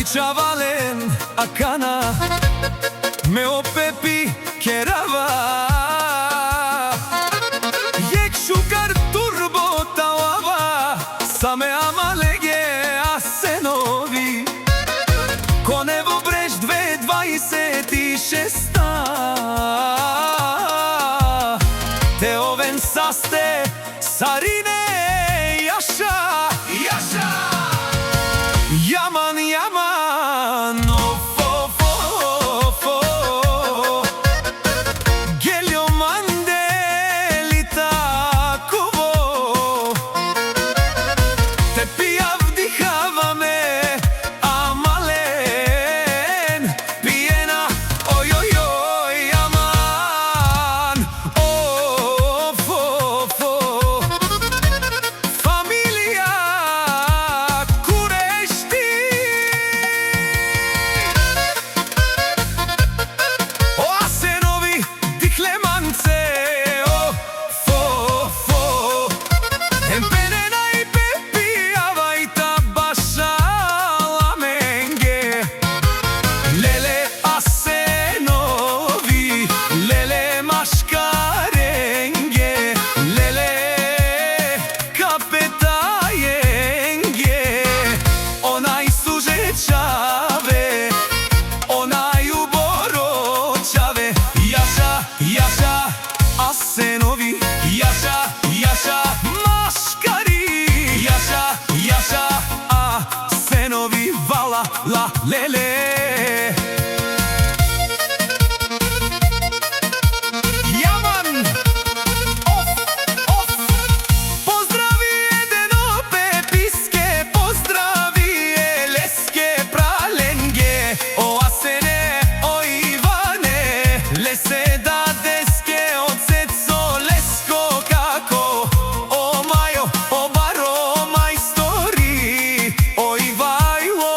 chavalen akana me o pepi kerava yek sugar turbo tawava same amalege asenovi konevo breš 2026 te oven saste sarine yaşa yaşa yaman yaman of of of of geliyor mandelita kuvo te pijav dihava me amalen pijena oj oj oj yaman of of of familia kureşti o asenovi diklemance of of of empenena i pepi avaita bashala menge lele asenovi lele maşkarenge lele kapeta yenge onaj sužečave onaj uboročave yaşa yaşa asenovi yaşa yaşa maškari yaşa yaşa asenovi vala la lele yaman of of pozdravi jedeno pepiske pozdravi leske pralenge o asene o Ivane lese da deske od seco lesko kako o majo o baro majstori o Ivajlo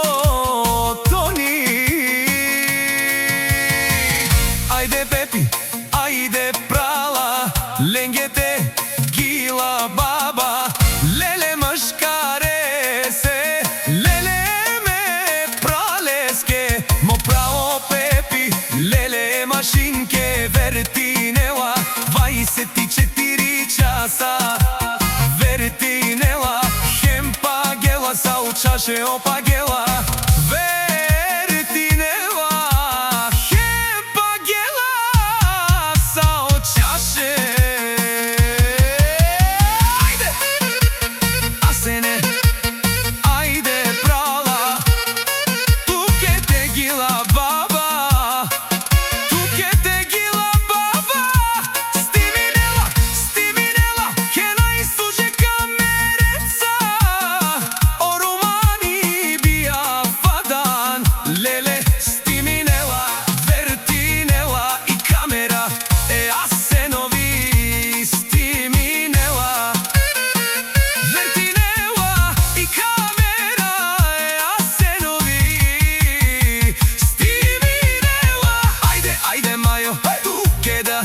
Toni ajde pepi ajde prala lengete gila baba lele maškare se lele me praleske mo pravo pepi lele mašinke vertinela 24 časa vertinela hempa gela sa u čaše opagela vertinela hempa gela sa u čaše ajde asene ajde prala tuke te gila baba tuke te gila baba stiminela stiminela kena isuže kamereca o rumani bija fadan lele stiminela vertinela i kamera e asenovi stiminela vertinela i kamera e asenovi stiminela ajde ajde majo tu queda